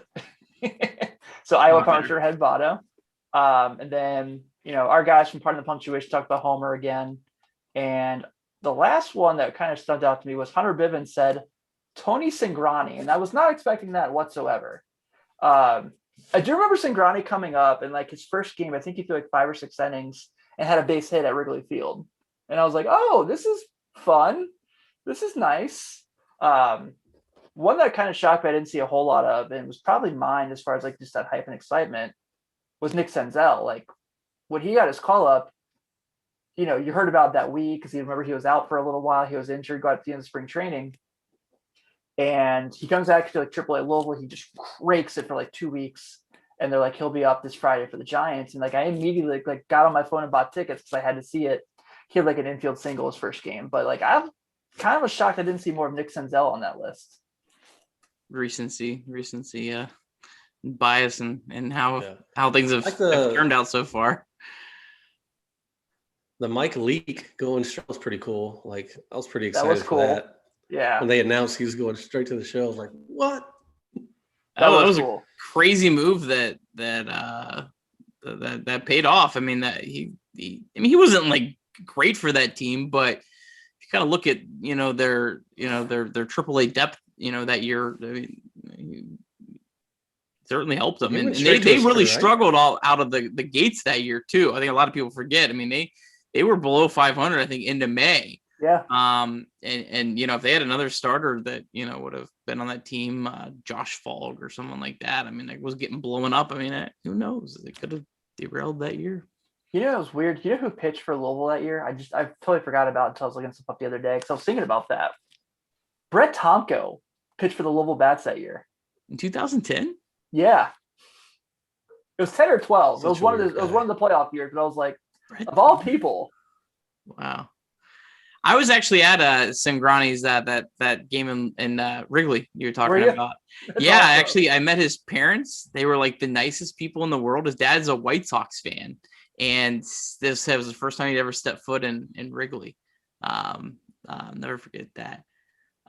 So Iowa puncher had Votto. And then, our guys from Part of the Punctuation talked about Homer again. And the last one that kind of stuck out to me was Hunter Bivens said Tony Cingrani. And I was not expecting that whatsoever. I do remember Cingrani coming up and his first game, I think he threw 5 or 6 innings and had a base hit at Wrigley Field. And I was like, oh, this is fun. This is nice. One that kind of shocked me, I didn't see a whole lot of, and was probably mine as far as just that hype and excitement, was Nick Senzel. When he got his call up, you heard about that week because you remember he was out for a little while. He was injured, got at the end of spring training. And he comes back to AAA Louisville. He just rakes it for 2 weeks. And they're he'll be up this Friday for the Giants. And I immediately got on my phone and bought tickets because I had to see it. He had an infield single his first game. But I'm kind of was shocked I didn't see more of Nick Senzel on that list. Recency, yeah. Bias and how things have turned out so far. The Mike Leake going straight was pretty cool. I was pretty excited for that. Yeah. When they announced he was going straight to the show, I was like, what? That was a cool. crazy move that paid off. I mean, he wasn't like great for that team, but if you kind of look at their AAA depth, that year, I mean, he certainly helped them, He and went they straight to a start, really right? struggled all out of the gates that year too. I think a lot of people forget. I mean, they were below 500, I think, into May. Yeah. And if they had another starter that would have been on that team, Josh Falk or someone like that, I mean, it was getting blown up. I mean, who knows? They could have derailed that year. You know, it was weird. You know who pitched for Louisville that year? I totally forgot about it until I was looking stuff up the other day because I was thinking about that. Brett Tomko pitched for the Louisville Bats that year. In 2010? Yeah. It was 10 or 12. Such It was a one of weird the it was guy. one of the playoff years, but I was like, Brett of all Tomko? people. Wow. I was actually at Sangrani's that game in Wrigley you were Were talking you? about. That's Yeah, awesome. actually, I met his parents. They were like the nicest people in the world. His dad's a White Sox fan, and this was the first time he'd ever stepped foot in Wrigley. I'll never forget that.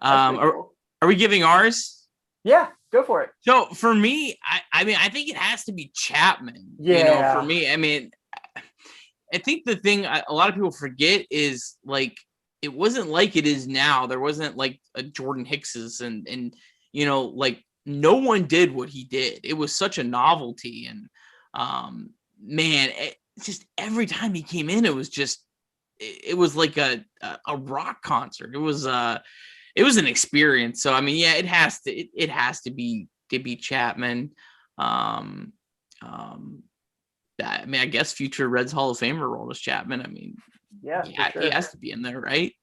That's pretty cool. Are we giving ours? Yeah, go for it. So for me, I mean, I think it has to be Chapman. Yeah. For me, I mean, I think the thing a lot of people forget is like it wasn't like it is now. There wasn't like a Jordan Hicks's and like no one did what he did. It was such a novelty, and man, just every time he came in, it was like a rock concert. It was an experience. So I mean, yeah, it has to be Chapman. I mean, I guess future Reds Hall of Famer Aroldis Chapman. I mean, Yeah, yeah, for he sure. has to be in there, right?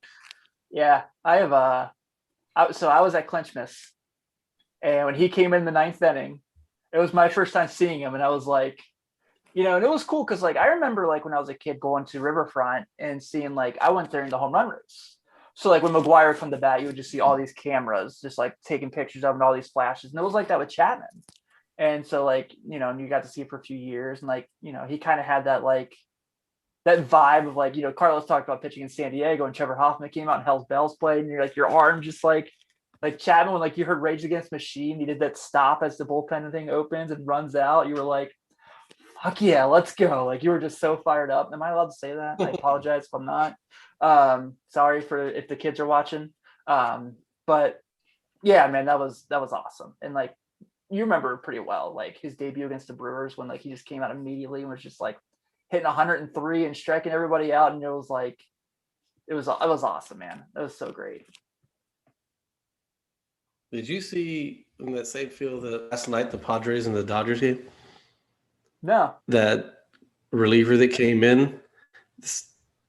Yeah, I have so I was at Clinchmas, and when he came in the ninth inning, it was my first time seeing him, and I was like, and it was cool because like I remember like when I was a kid going to Riverfront and seeing like I went there in the home run race. So like when McGuire would come to bat, you would just see all these cameras just like taking pictures of him and all these flashes, and it was like that with Chapman. And so like and you got to see it for a few years, and like he kind of had that like that vibe of like, Carlos talked about pitching in San Diego and Trevor Hoffman came out and Hell's Bells played and you're like, your arm just like Chapman, when like you heard Rage Against the Machine, he did that stop as the bullpen thing opens and runs out. You were like, fuck yeah, let's go. Like you were just so fired up. Am I allowed to say that? I apologize if I'm not. Sorry for if the kids are watching. But yeah, man, that was awesome. And like, you remember pretty well, like his debut against the Brewers when like he just came out immediately and was just like hitting 103 and striking everybody out. And it was awesome, man. That was so great. Did you see in that same field last night the Padres and the Dodgers game? No. That reliever that came in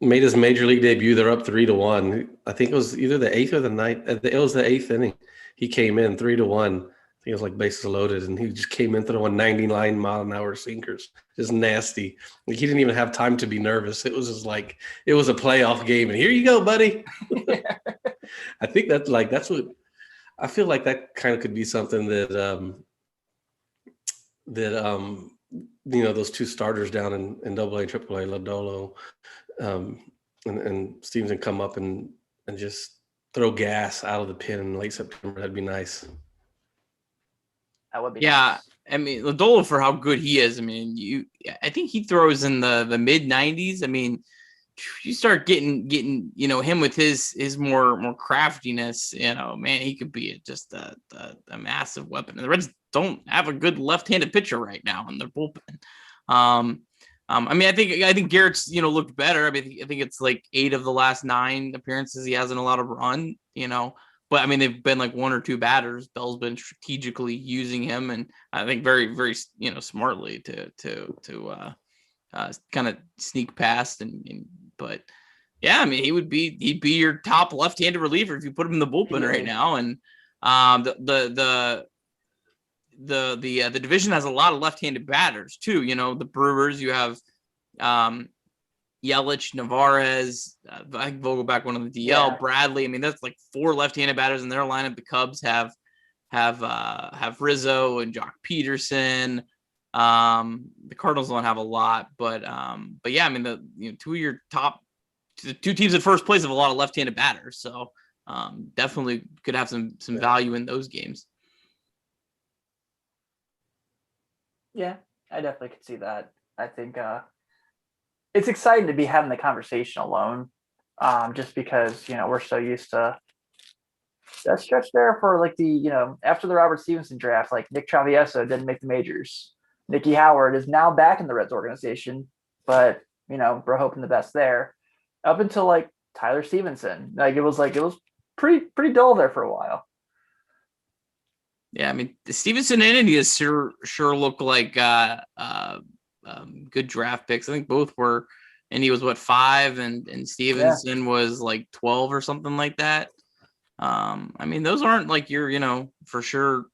made his major league debut. They're up 3-1. I think it was either the eighth or the ninth. It was the eighth inning. He came in 3-1. I think it was like bases loaded, and he just came in throwing 99-mile-an-hour sinkers, just nasty. Like he didn't even have time to be nervous. It was just like it was a playoff game, and here you go, buddy. I think that's what I feel like. That kind of could be something that those two starters down in AA and AAA, Lodolo and Stevenson come up and just throw gas out of the pen in late September. That'd be nice. That would be nice. Nice. I mean, Lodolo, for how good he is, I mean, I think he throws in the mid 90s. I mean, you start getting him with his more craftiness, man, he could be just a massive weapon. And the Reds don't have a good left-handed pitcher right now in their bullpen. I mean, I think Garrett's looked better. I mean, I think it's like 8 of the last 9 appearances he hasn't allowed a run. But I mean, they've been like 1 or 2 batters. Bell's been strategically using him, and I think very, very smartly to kind of sneak past but yeah, I mean, he'd be your top left-handed reliever if you put him in the bullpen right now. And the division has a lot of left-handed batters too. The Brewers, you have Yelich, Narvaez, I think Vogelback, one on the DL, Yeah. Bradley. I mean, that's like 4 left-handed batters in their lineup. The Cubs have Rizzo and Jock Peterson. The Cardinals don't have a lot, but yeah, I mean, the 2 of your top 2 teams in first place have a lot of left-handed batters, so definitely could have some value in those games. Yeah, I definitely could see that. I think it's exciting to be having the conversation alone, just because we're so used to that stretch there for like after the Robert Stevenson draft, like Nick Travieso didn't make the majors. Nicky Howard is now back in the Reds organization, but we're hoping the best there. Up until like Tyler Stevenson, it was pretty dull there for a while. Yeah, I mean, Stevenson and India sure look like good draft picks. I think both were. India was what, 5, and Stevenson was like 12 or something like that. I mean, those aren't like your for sure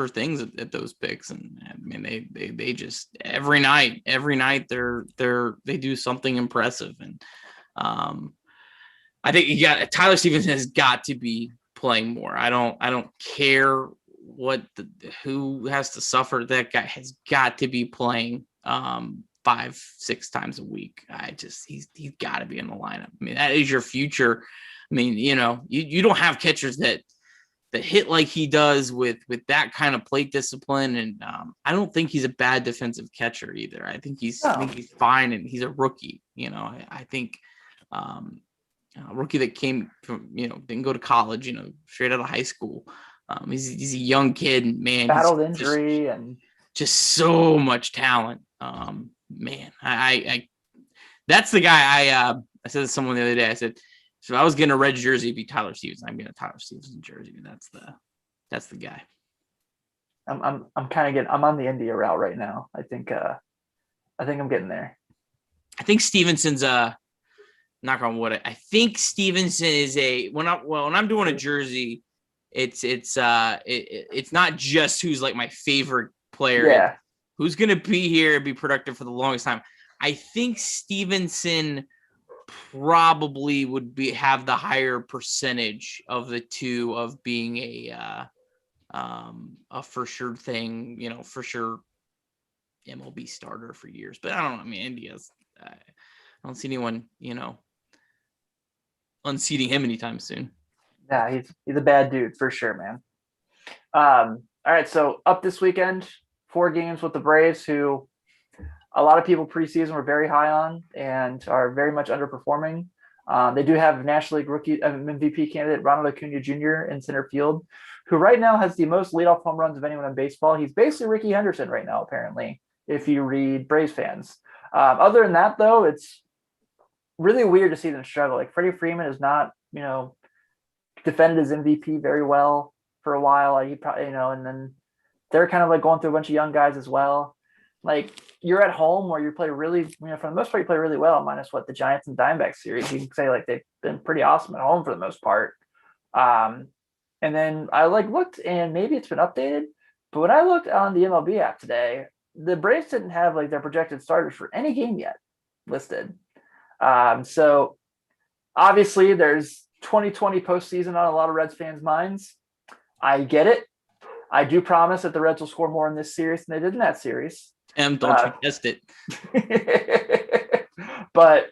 things at those picks, and I mean they just every night they do something impressive, and I think Tyler Stevenson has got to be playing more. I don't care who has to suffer. That guy has got to be playing 5-6 times a week. He's got to be in the lineup. I mean, that is your future. I mean, you don't have catchers that hit like he does with that kind of plate discipline, and I don't think he's a bad defensive catcher either. I think he's fine, and he's a rookie. I think a rookie that came from didn't go to college, straight out of high school. He's a young kid, man. Battled injury and just so much talent. Man, I that's the guy. I said to someone the other day. I said, so if I was getting a red jersey, it'd be Tyler Stevenson. I'm getting a Tyler Stevenson jersey. That's the guy. I'm on the India route right now. I think I'm getting there. I think Stevenson's knock on wood. I think Stevenson is when I'm doing a jersey, it's not just who's like my favorite player. Yeah. Who's gonna be here and be productive for the longest time. I think Stevenson probably would have the higher percentage of the two of being a for sure thing, for sure MLB starter for years. But I don't know. I mean, India's I don't see anyone, unseating him anytime soon. Yeah, he's a bad dude for sure, man. All right, so up this weekend, 4 games with the Braves, who a lot of people preseason were very high on and are very much underperforming. They do have National League rookie MVP candidate Ronald Acuna Jr. in center field, who right now has the most leadoff home runs of anyone in baseball. He's basically Ricky Henderson right now, apparently, if you read Braves fans. Other than that, though, it's really weird to see them struggle. Like Freddie Freeman is not, defended his MVP very well for a while. Like he probably, and then they're kind of like going through a bunch of young guys as well. Like you're at home where you play really, for the most part, you play really well, minus the Giants and Diamondbacks series. You can say like they've been pretty awesome at home for the most part. And then I looked, and maybe it's been updated, but when I looked on the MLB app today, the Braves didn't have their projected starters for any game yet listed. So obviously there's 2020 postseason on a lot of Reds fans' minds. I get it. I do promise that the Reds will score more in this series than they did in that series. Don't you test it. But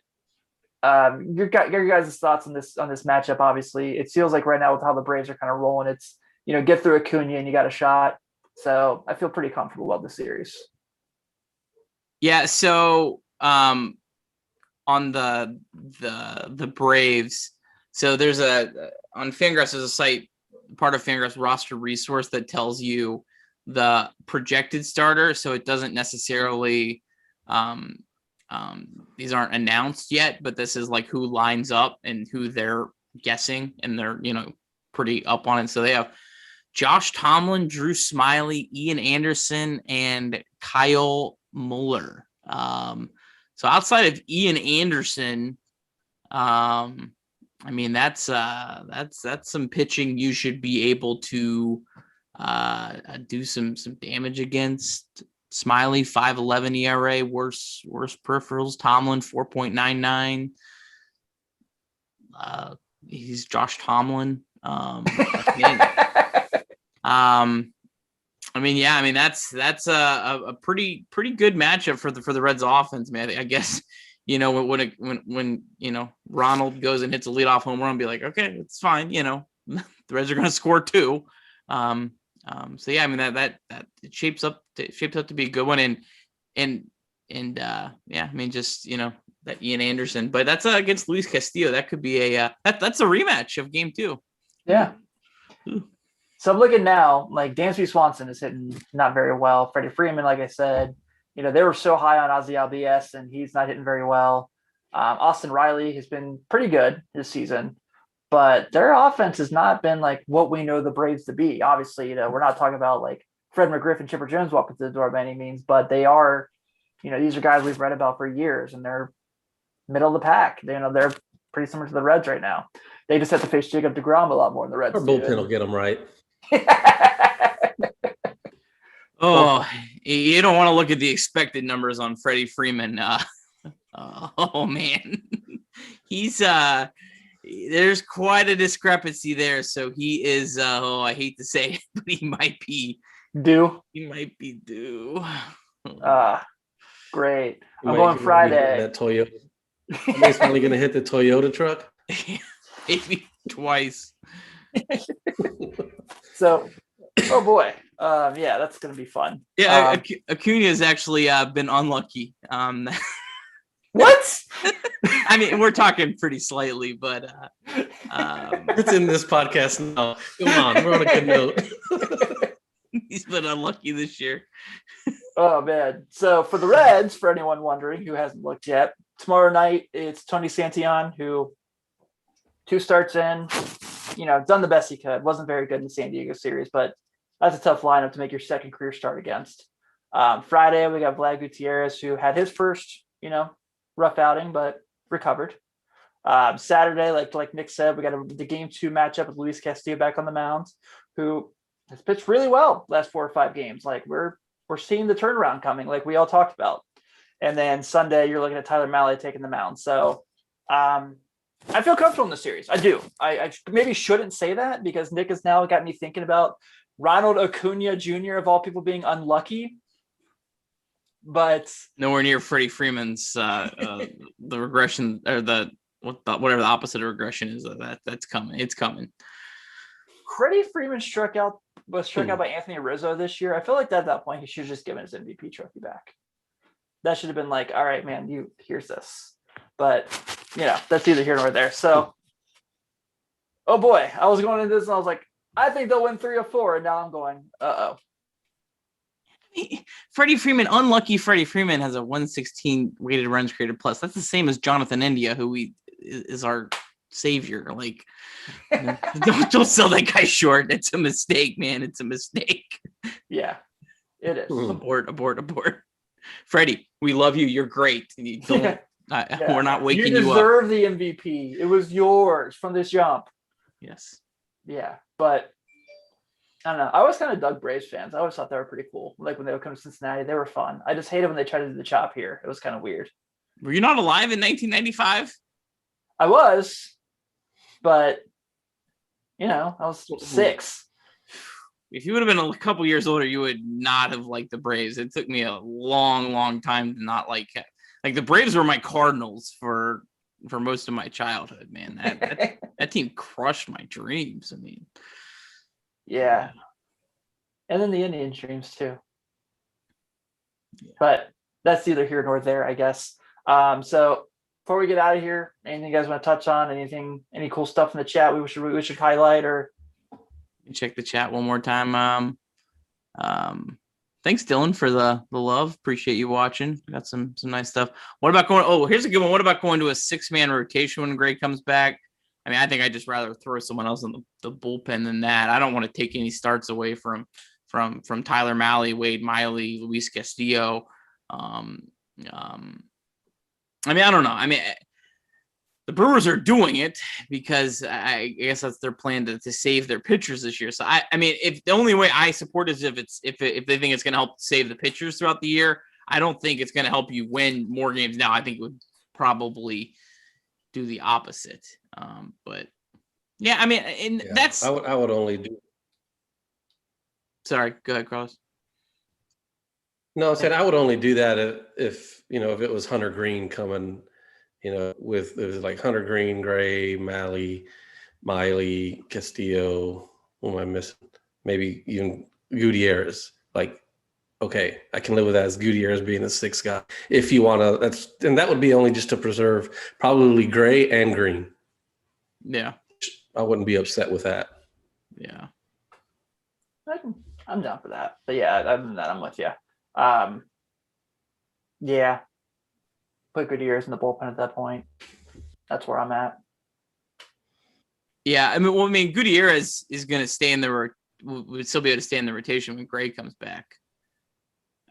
your guys' thoughts on this matchup. Obviously, it feels like right now with how the Braves are kind of rolling, it's get through Acuna and you got a shot. So I feel pretty comfortable about the series. Yeah. So on the Braves, so there's on Fangraphs, there's a site, part of Fangraphs roster resource that tells you the projected starter. So it doesn't necessarily, these aren't announced yet, but this is like who lines up and who they're guessing, and they're, pretty up on it. So they have Josh Tomlin, Drew Smiley, Ian Anderson, and Kyle Muller. So outside of Ian Anderson, I mean, that's some pitching you should be able to do some damage against. Smiley 5.11 ERA, worse peripherals. Tomlin 4.99. He's Josh Tomlin. I mean, yeah, I mean that's a pretty good matchup for the Reds offense, man. I guess when Ronald goes and hits a leadoff home run, be like, okay, it's fine. The Reds are going to score 2. So yeah, I mean that it shapes up to be a good one, and yeah, I mean just that Ian Anderson, but that's against Luis Castillo. That could be that's a rematch of game 2. Yeah. Ooh. So I'm looking now, like Dansby Swanson is hitting not very well. Freddie Freeman, like I said, they were so high on Ozzy Albies, and he's not hitting very well. Austin Riley has been pretty good this season, but their offense has not been like what we know the Braves to be. Obviously, we're not talking about like Fred McGriff and Chipper Jones walking through the door by any means, but they are, these are guys we've read about for years, and they're middle of the pack. They're pretty similar to the Reds right now. They just have to face Jacob deGrom a lot more than the Reds. Our bullpen will get them right. Oh, you don't want to look at the expected numbers on Freddie Freeman. Oh man, he's there's quite a discrepancy there. So he is. I hate to say it, but he might be due. He might be due. Great. I'm going Friday. That Toyota. He's finally going to hit the Toyota truck. Maybe twice. So, oh boy. Yeah, that's going to be fun. Yeah, Acuna has actually been unlucky. What? I mean, we're talking pretty slightly, but it's in this podcast now. Come on, we're on a good note. He's been unlucky this year. Oh man. So for the Reds, for anyone wondering who hasn't looked yet, tomorrow night it's Tony Santillan, who 2 starts in, done the best he could. Wasn't very good in the San Diego series, but that's a tough lineup to make your second career start against. Friday we got Vlad Gutierrez, who had his first, rough outing, but recovered. Saturday, like Nick said, we got the game 2 matchup with Luis Castillo back on the mound, who has pitched really well last 4 or 5 games. Like we're seeing the turnaround coming, like we all talked about. And then Sunday, you're looking at Tyler Mahle taking the mound. So I feel comfortable in the series. I do. I maybe shouldn't say that because Nick has now got me thinking about Ronald Acuna Jr. of all people being unlucky. But nowhere near Freddie Freeman's the regression or whatever the opposite of regression is. That's coming. It's coming. Freddie Freeman was struck out by Anthony Rizzo this year. I feel like at that point he should have just given his MVP trophy back. That should have been like, all right, man, here's this. But that's either here nor there. So, oh boy, I was going into this and I was like, I think they'll win 3 or 4, and now I'm going, uh-oh. Freddie Freeman, unlucky Freddie Freeman has a 116 weighted runs created plus. That's the same as Jonathan India, who is our savior. Like, don't sell that guy short. It's a mistake, man. It's a mistake. Yeah, it is. Abort. Freddie, we love you. You're great. You don't. We're not waking you up. You deserve the MVP. It was yours from this jump. Yes. Yeah, but I don't know. I always kind of dug Braves fans. I always thought they were pretty cool. Like when they would come to Cincinnati, they were fun. I just hated when they tried to do the chop here. It was kind of weird. Were you not alive in 1995? I was, but I was 6. If you would have been a couple years older, you would not have liked the Braves. It took me a long time to not like the Braves were my Cardinals for most of my childhood, man. That team crushed my dreams. I mean, yeah. And then the Indian dreams too. Yeah. But that's neither here nor there, I guess. So before we get out of here, anything you guys want to touch on? Any cool stuff in the chat we should highlight? Or check the chat one more time. Thanks, Dylan, for the love. Appreciate you watching. Got some nice stuff. What about going? Oh, here's a good one. What about going to a 6-man rotation when Gray comes back? I mean, I think I'd just rather throw someone else in the bullpen than that. I don't want to take any starts away from Tyler Mahle, Wade Miley, Luis Castillo. I mean, I don't know. I mean, the Brewers are doing it because I guess that's their plan to save their pitchers this year. So I mean, if the only way I support is if they think it's going to help save the pitchers throughout the year, I don't think it's going to help you win more games now. I think it would probably do the opposite. But yeah, I mean, that's. I would only do. Sorry, go ahead, Carlos. No, I said I would only do that if it was Hunter Green coming. With it was like Hunter Green, Gray, Mahle, Miley, Castillo. Who am I missing? Maybe even Gutierrez. Like, okay, I can live with that as Gutierrez being the sixth guy. If you want to, and that would be only just to preserve probably Gray and Green. Yeah. I wouldn't be upset with that. Yeah. I'm down for that. But yeah, other than that, I'm with you. Yeah. Put Gutierrez in the bullpen at that point. That's where I'm at. Yeah. I mean, Gutierrez is going to stay in the would still be able to stay in the rotation when Gray comes back.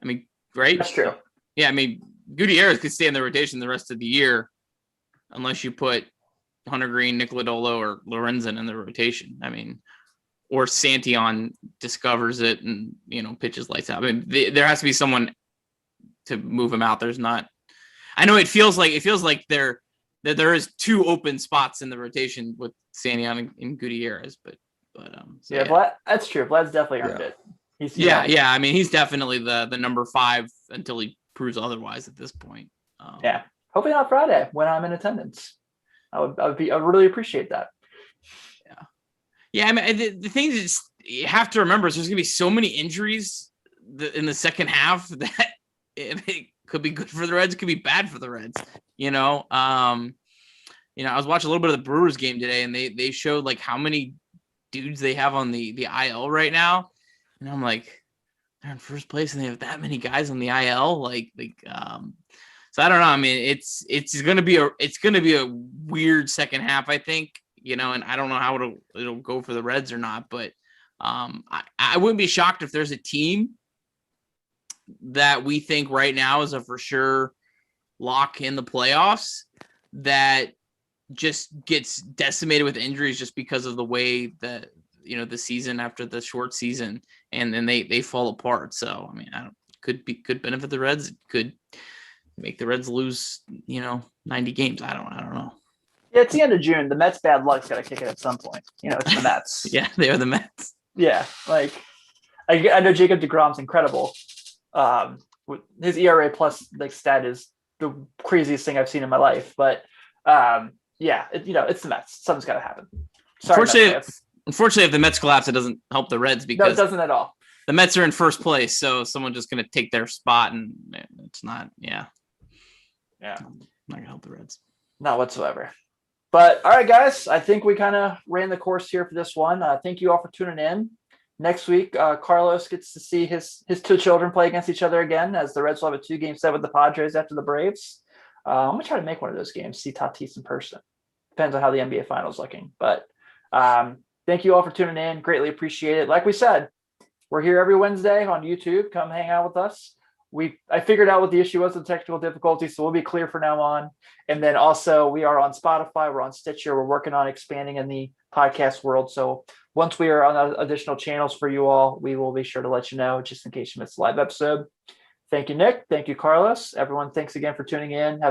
I mean, right? That's true. Yeah. I mean, Gutierrez could stay in the rotation the rest of the year unless you put Hunter Green, Nick Lodolo, or Lorenzen in the rotation. I mean, or Santillan discovers it and, pitches lights out. I mean, there has to be someone to move him out. There's not. I know it feels like there is two open spots in the rotation with Santillan and Gutierrez, but yeah, Vlad, that's true. Vlad's definitely earned it. Yeah. I mean, he's definitely the number 5 until he proves otherwise at this point. Yeah, hopefully not Friday when I'm in attendance. I would really appreciate that. Yeah. I mean, the thing is, you have to remember is there's gonna be so many injuries in the second half that it could be good for the Reds, it could be bad for the Reds. I was watching a little bit of the Brewers game today, and they showed like how many dudes they have on the IL right now, and I'm like, they're in first place and they have that many guys on the IL. So I don't know. I mean, it's gonna be a weird second half, I think. And I don't know how it'll go for the Reds or not, but I wouldn't be shocked if there's a team that we think right now is a for sure lock in the playoffs that just gets decimated with injuries just because of the way that the season after the short season, and then they fall apart. So I mean, could benefit the Reds. It could make the Reds lose 90 games. I don't know. Yeah, it's the end of June. The Mets' bad luck's got to kick in at some point. It's the Mets. Yeah, they are the Mets. Yeah, like I know Jacob deGrom's incredible. His ERA plus stat is the craziest thing I've seen in my life. But yeah, it's the Mets. Something's got to happen. Sorry, unfortunately, if the Mets collapse, it doesn't help the Reds because no, it doesn't at all. The Mets are in first place, so someone's just going to take their spot, and it's not. Yeah, not going to help the Reds. Not whatsoever. But all right, guys, I think we kind of ran the course here for this one. Thank you all for tuning in. Next week, Carlos gets to see his two children play against each other again, as the Reds will have a 2-game set with the Padres after the Braves. I'm going to try to make one of those games, see Tatis in person. Depends on how the NBA Finals looking. But thank you all for tuning in. Greatly appreciate it. Like we said, we're here every Wednesday on YouTube. Come hang out with us. I figured out what the issue was with technical difficulties, so we'll be clear from now on. And then also we are on Spotify, we're on Stitcher, we're working on expanding in the podcast world. So once we are on additional channels for you all, we will be sure to let you know just in case you missed the live episode. Thank you, Nick. Thank you, Carlos. Everyone, thanks again for tuning in. Have a